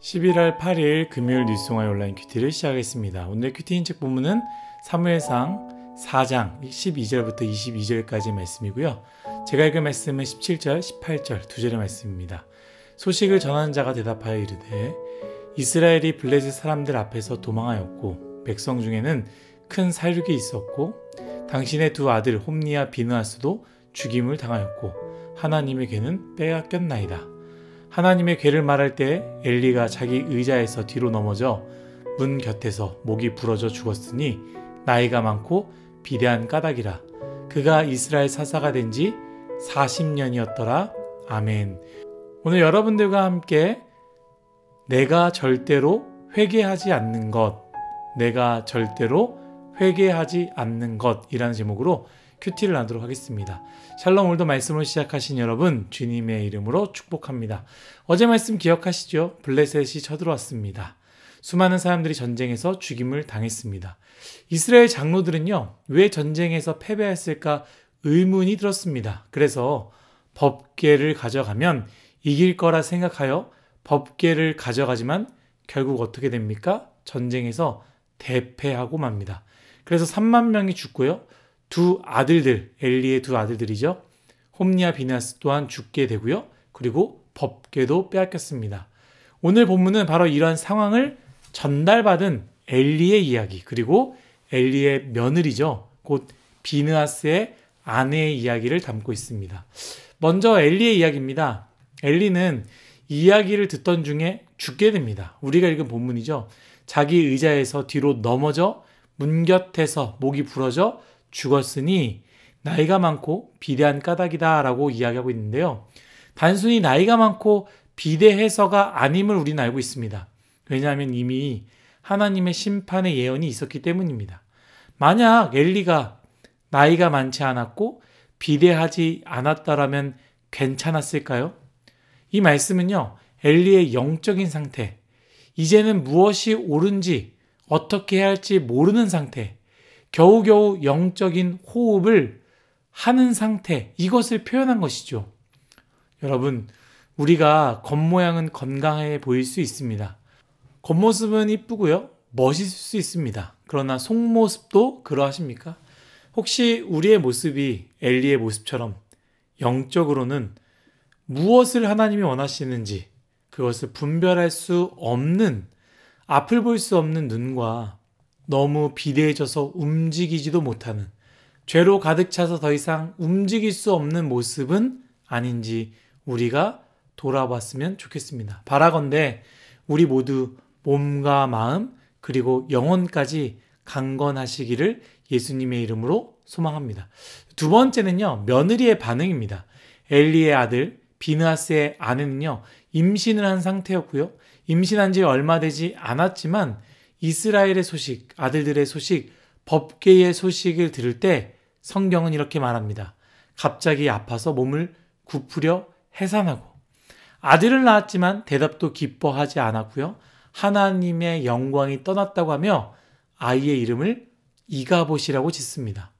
11월 8일 금요일 뉴스송화 온라인 큐티를 시작하겠습니다. 오늘 큐티인 책 본문은 사무엘상 4장 12절부터 22절까지 말씀이고요. 제가 읽은 말씀은 17절, 18절 두 절의 말씀입니다. 소식을 전하는 자가 대답하여 이르되 이스라엘이 블레셋 사람들 앞에서 도망하였고 백성 중에는 큰 살육이 있었고 당신의 두 아들 홈니와 비느하스도 죽임을 당하였고 하나님의 괴는 빼앗겼나이다. 하나님의 괴를 말할 때 엘리가 자기 의자에서 뒤로 넘어져 문 곁에서 목이 부러져 죽었으니 나이가 많고 비대한 까닭이라. 그가 이스라엘 사사가 된 지 40년이었더라. 아멘. 오늘 여러분들과 함께 내가 절대로 회개하지 않는 것, 내가 절대로 회개하지 않는 것이라는 제목으로 큐티를 나누도록 하겠습니다. 샬롬. 오늘도 말씀을 시작하신 여러분 주님의 이름으로 축복합니다. 어제 말씀 기억하시죠? 블레셋이 쳐들어왔습니다. 수많은 사람들이 전쟁에서 죽임을 당했습니다. 이스라엘 장로들은요, 왜 전쟁에서 패배했을까 의문이 들었습니다. 그래서 법궤를 가져가면 이길 거라 생각하여 법궤를 가져가지만 결국 어떻게 됩니까? 전쟁에서 대패하고 맙니다. 그래서 3만 명이 죽고요. 두 아들들, 엘리의 두 아들들이죠. 홈니와 비느하스 또한 죽게 되고요. 그리고 법궤도 빼앗겼습니다. 오늘 본문은 바로 이러한 상황을 전달받은 엘리의 이야기, 그리고 엘리의 며느리죠. 곧 비느하스의 아내의 이야기를 담고 있습니다. 먼저 엘리의 이야기입니다. 엘리는 이야기를 듣던 중에 죽게 됩니다. 우리가 읽은 본문이죠. 자기 의자에서 뒤로 넘어져 문 곁에서 목이 부러져 죽었으니 나이가 많고 비대한 까닭이다 라고 이야기하고 있는데요. 단순히 나이가 많고 비대해서가 아님을 우리는 알고 있습니다. 왜냐하면 이미 하나님의 심판의 예언이 있었기 때문입니다. 만약 엘리가 나이가 많지 않았고 비대하지 않았다라면 괜찮았을까요? 이 말씀은요, 엘리의 영적인 상태, 이제는 무엇이 옳은지 어떻게 해야 할지 모르는 상태, 겨우겨우 영적인 호흡을 하는 상태, 이것을 표현한 것이죠. 여러분, 우리가 겉모양은 건강해 보일 수 있습니다. 겉모습은 이쁘고요, 멋있을 수 있습니다. 그러나 속모습도 그러하십니까? 혹시 우리의 모습이 엘리의 모습처럼 영적으로는 무엇을 하나님이 원하시는지 그것을 분별할 수 없는, 앞을 볼 수 없는 눈과 너무 비대해져서 움직이지도 못하는, 죄로 가득 차서 더 이상 움직일 수 없는 모습은 아닌지 우리가 돌아봤으면 좋겠습니다. 바라건대 우리 모두 몸과 마음 그리고 영혼까지 강건하시기를 예수님의 이름으로 소망합니다. 두 번째는요, 며느리의 반응입니다. 엘리의 아들 비느하스의 아내는요, 임신을 한 상태였고요. 임신한 지 얼마 되지 않았지만 이스라엘의 소식, 아들들의 소식, 법궤의 소식을 들을 때 성경은 이렇게 말합니다. 갑자기 아파서 몸을 굽으려 해산하고, 아들을 낳았지만 대답도 기뻐하지 않았고요. 하나님의 영광이 떠났다고 하며 아이의 이름을 이가봇이라고 짓습니다.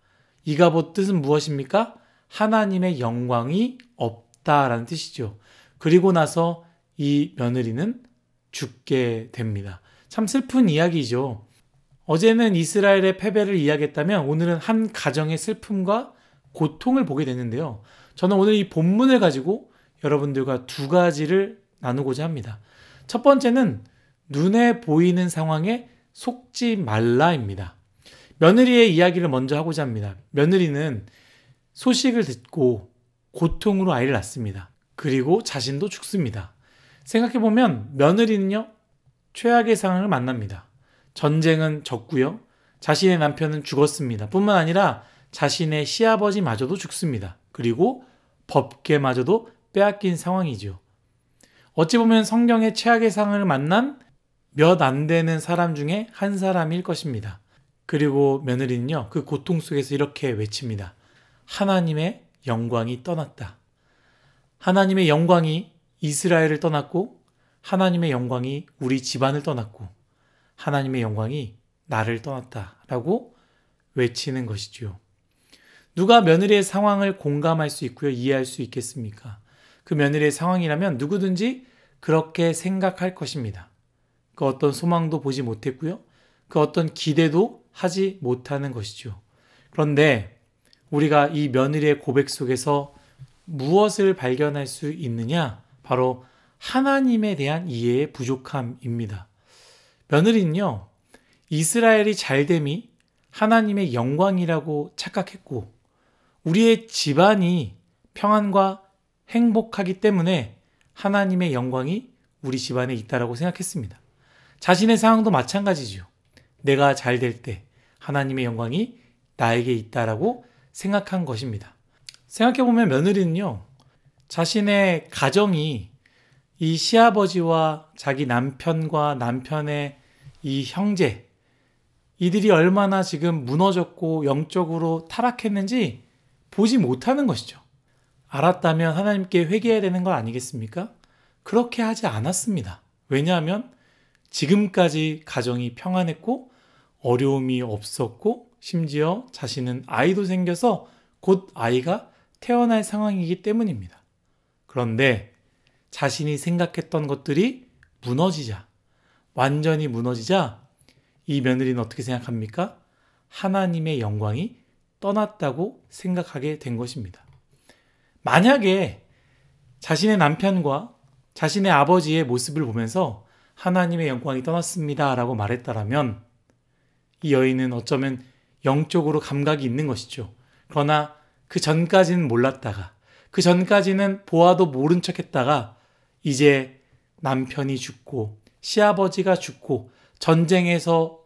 이가봇 뜻은 무엇입니까? 하나님의 영광이 없다라는 뜻이죠. 그리고 나서 이 며느리는 죽게 됩니다. 참 슬픈 이야기죠. 어제는 이스라엘의 패배를 이야기했다면 오늘은 한 가정의 슬픔과 고통을 보게 됐는데요. 저는 오늘 이 본문을 가지고 여러분들과 두 가지를 나누고자 합니다. 첫 번째는 눈에 보이는 상황에 속지 말라입니다. 며느리의 이야기를 먼저 하고자 합니다. 며느리는 소식을 듣고 고통으로 아이를 낳습니다. 그리고 자신도 죽습니다. 생각해보면 며느리는요, 최악의 상황을 만납니다. 전쟁은 졌고요. 자신의 남편은 죽었습니다. 뿐만 아니라 자신의 시아버지마저도 죽습니다. 그리고 법궤마저도 빼앗긴 상황이죠. 어찌 보면 성경의 최악의 상황을 만난 몇 안 되는 사람 중에 한 사람일 것입니다. 그리고 며느리는요, 그 고통 속에서 이렇게 외칩니다. 하나님의 영광이 떠났다. 하나님의 영광이 이스라엘을 떠났고 하나님의 영광이 우리 집안을 떠났고 하나님의 영광이 나를 떠났다라고 외치는 것이죠. 누가 며느리의 상황을 공감할 수 있고요, 이해할 수 있겠습니까? 그 며느리의 상황이라면 누구든지 그렇게 생각할 것입니다. 그 어떤 소망도 보지 못했고요. 그 어떤 기대도 하지 못하는 것이죠. 그런데 우리가 이 며느리의 고백 속에서 무엇을 발견할 수 있느냐? 바로 하나님에 대한 이해의 부족함입니다. 며느리는요, 이스라엘이 잘됨이 하나님의 영광이라고 착각했고, 우리의 집안이 평안과 행복하기 때문에 하나님의 영광이 우리 집안에 있다라고 생각했습니다. 자신의 상황도 마찬가지죠. 내가 잘 될 때 하나님의 영광이 나에게 있다라고 생각한 것입니다. 생각해보면 며느리는요, 자신의 가정이 이 시아버지와 자기 남편과 남편의 이 형제, 이들이 얼마나 지금 무너졌고 영적으로 타락했는지 보지 못하는 것이죠. 알았다면 하나님께 회개해야 되는 거 아니겠습니까? 그렇게 하지 않았습니다. 왜냐하면 지금까지 가정이 평안했고 어려움이 없었고 심지어 자신은 아이도 생겨서 곧 아이가 태어날 상황이기 때문입니다. 그런데 자신이 생각했던 것들이 무너지자, 완전히 무너지자 이 며느리는 어떻게 생각합니까? 하나님의 영광이 떠났다고 생각하게 된 것입니다. 만약에 자신의 남편과 자신의 아버지의 모습을 보면서 하나님의 영광이 떠났습니다 라고 말했다라면 이 여인은 어쩌면 영적으로 감각이 있는 것이죠. 그러나 그 전까지는 몰랐다가, 그 전까지는 보아도 모른 척 했다가 이제 남편이 죽고 시아버지가 죽고 전쟁에서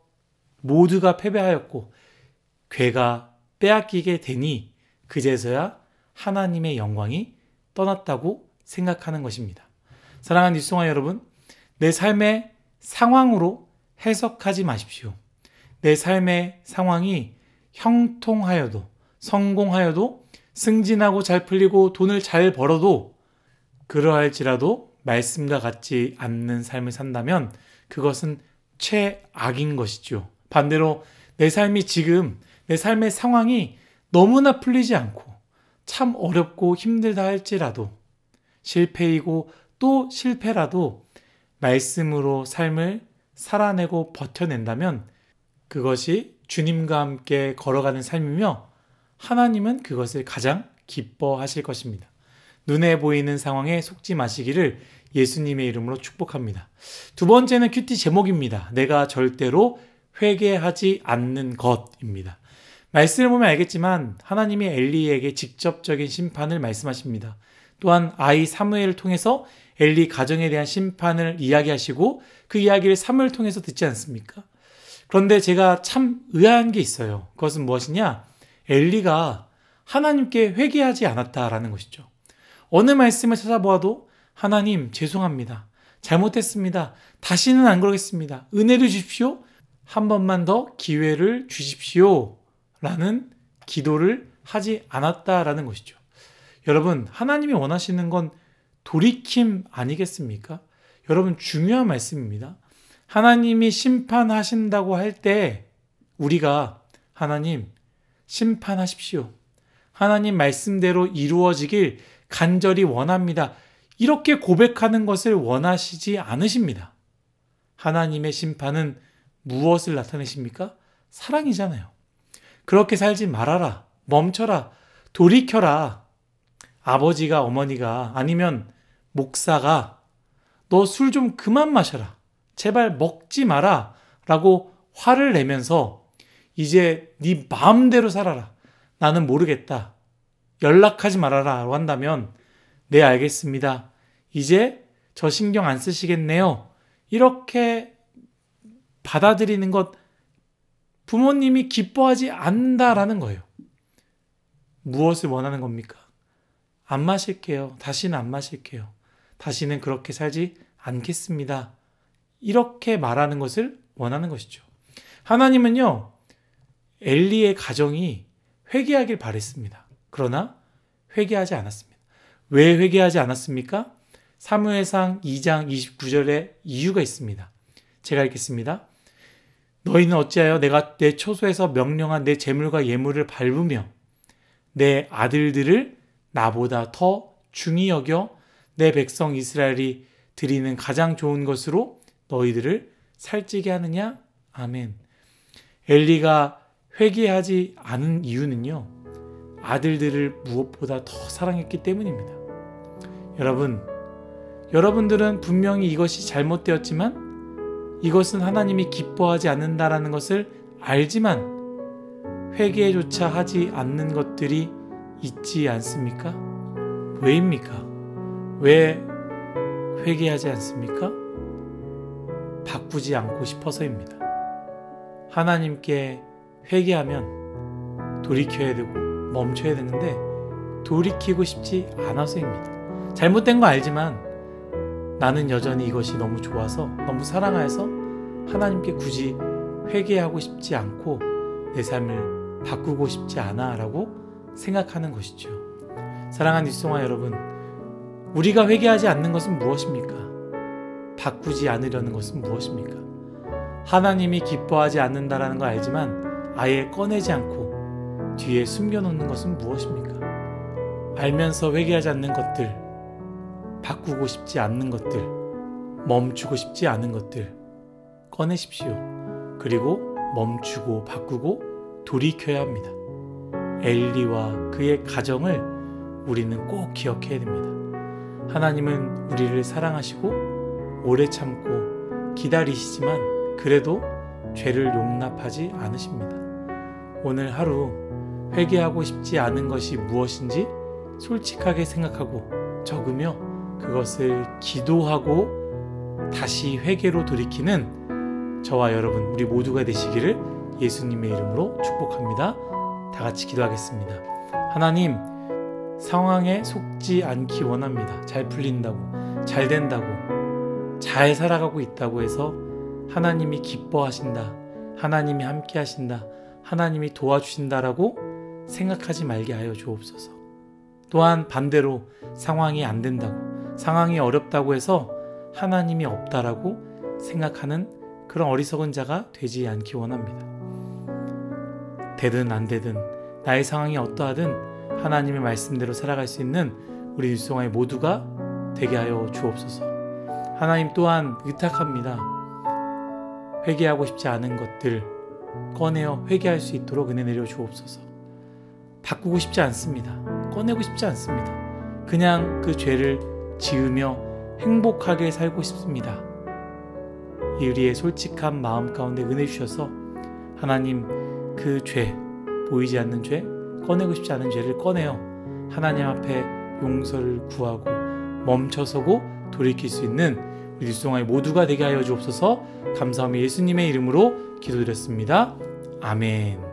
모두가 패배하였고 괴가 빼앗기게 되니 그제서야 하나님의 영광이 떠났다고 생각하는 것입니다. 사랑하는 뉴스송아 여러분, 내 삶의 상황으로 해석하지 마십시오. 내 삶의 상황이 형통하여도 성공하여도 승진하고 잘 풀리고 돈을 잘 벌어도 그러할지라도 말씀과 같지 않는 삶을 산다면 그것은 최악인 것이죠. 반대로 내 삶이 지금 내 삶의 상황이 너무나 풀리지 않고 참 어렵고 힘들다 할지라도 실패이고 또 실패라도 말씀으로 삶을 살아내고 버텨낸다면 그것이 주님과 함께 걸어가는 삶이며 하나님은 그것을 가장 기뻐하실 것입니다. 눈에 보이는 상황에 속지 마시기를 예수님의 이름으로 축복합니다. 두 번째는 큐티 제목입니다. 내가 절대로 회개하지 않는 것입니다. 말씀을 보면 알겠지만 하나님이 엘리에게 직접적인 심판을 말씀하십니다. 또한 아이 사무엘을 통해서 엘리 가정에 대한 심판을 이야기하시고 그 이야기를 사무엘을 통해서 듣지 않습니까? 그런데 제가 참 의아한 게 있어요. 그것은 무엇이냐? 엘리가 하나님께 회개하지 않았다라는 것이죠. 어느 말씀을 찾아보아도 하나님 죄송합니다. 잘못했습니다. 다시는 안 그러겠습니다. 은혜를 주십시오. 한 번만 더 기회를 주십시오. 라는 기도를 하지 않았다라는 것이죠. 여러분, 하나님이 원하시는 건 돌이킴 아니겠습니까? 여러분, 중요한 말씀입니다. 하나님이 심판하신다고 할 때 우리가 하나님 심판하십시오. 하나님 말씀대로 이루어지길 간절히 원합니다. 이렇게 고백하는 것을 원하시지 않으십니다. 하나님의 심판은 무엇을 나타내십니까? 사랑이잖아요. 그렇게 살지 말아라. 멈춰라. 돌이켜라. 아버지가 어머니가 아니면 목사가 너 술 좀 그만 마셔라. 제발 먹지 마라. 라고 화를 내면서 이제 네 마음대로 살아라. 나는 모르겠다. 연락하지 말아라. 라고 한다면 네 알겠습니다. 이제 저 신경 안 쓰시겠네요. 이렇게 받아들이는 것 부모님이 기뻐하지 않는다라는 거예요. 무엇을 원하는 겁니까? 안 마실게요. 다시는 안 마실게요. 다시는 그렇게 살지 않겠습니다. 이렇게 말하는 것을 원하는 것이죠. 하나님은요, 엘리의 가정이 회개하길 바랬습니다. 그러나 회개하지 않았습니다. 왜 회개하지 않았습니까? 사무엘상 2장 29절에 이유가 있습니다. 제가 읽겠습니다. 너희는 어찌하여 내가 내 초소에서 명령한 내 재물과 예물을 밟으며 내 아들들을 나보다 더 중히 여겨 내 백성 이스라엘이 드리는 가장 좋은 것으로 너희들을 살찌게 하느냐? 아멘. 엘리가 회개하지 않은 이유는요, 아들들을 무엇보다 더 사랑했기 때문입니다. 여러분들은 분명히 이것이 잘못되었지만 이것은 하나님이 기뻐하지 않는다라는 것을 알지만 회개조차 하지 않는 것들이 있지 않습니까? 왜입니까? 왜 회개하지 않습니까? 바꾸지 않고 싶어서입니다. 하나님께 회개하면 돌이켜야 되고 멈춰야 되는데 돌이키고 싶지 않아서입니다. 잘못된 거 알지만 나는 여전히 이것이 너무 좋아서, 너무 사랑해서 하나님께 굳이 회개하고 싶지 않고 내 삶을 바꾸고 싶지 않아 라고 생각하는 것이죠. 사랑하는 뉴스송아 여러분, 우리가 회개하지 않는 것은 무엇입니까? 바꾸지 않으려는 것은 무엇입니까? 하나님이 기뻐하지 않는다라는 걸 알지만 아예 꺼내지 않고 뒤에 숨겨놓는 것은 무엇입니까? 알면서 회개하지 않는 것들, 바꾸고 싶지 않는 것들, 멈추고 싶지 않은 것들 꺼내십시오. 그리고 멈추고 바꾸고 돌이켜야 합니다. 엘리와 그의 가정을 우리는 꼭 기억해야 됩니다. 하나님은 우리를 사랑하시고 오래 참고 기다리시지만 그래도 죄를 용납하지 않으십니다. 오늘 하루 회개하고 싶지 않은 것이 무엇인지 솔직하게 생각하고 적으며 그것을 기도하고 다시 회개로 돌이키는 저와 여러분, 우리 모두가 되시기를 예수님의 이름으로 축복합니다. 다 같이 기도하겠습니다. 하나님, 상황에 속지 않기 원합니다. 잘 풀린다고, 잘 된다고, 잘 살아가고 있다고 해서 하나님이 기뻐하신다, 하나님이 함께 하신다, 하나님이 도와주신다라고 생각하지 말게 하여 주옵소서. 또한 반대로 상황이 안 된다고, 상황이 어렵다고 해서 하나님이 없다라고 생각하는 그런 어리석은 자가 되지 않기 원합니다. 되든 안 되든 나의 상황이 어떠하든 하나님의 말씀대로 살아갈 수 있는 우리 뉴스송아의 모두가 되게 하여 주옵소서. 하나님 또한 의탁합니다. 회개하고 싶지 않은 것들 꺼내어 회개할 수 있도록 은혜 내려 주옵소서. 바꾸고 싶지 않습니다. 꺼내고 싶지 않습니다. 그냥 그 죄를 지으며 행복하게 살고 싶습니다. 우리의 솔직한 마음 가운데 은혜 주셔서 하나님, 그 죄, 보이지 않는 죄, 꺼내고 싶지 않은 죄를 꺼내어 하나님 앞에 용서를 구하고 멈춰서고 돌이킬 수 있는 우리 뉴스송아의 모두가 되게 하여 주옵소서. 감사하며 예수님의 이름으로 기도드렸습니다. 아멘.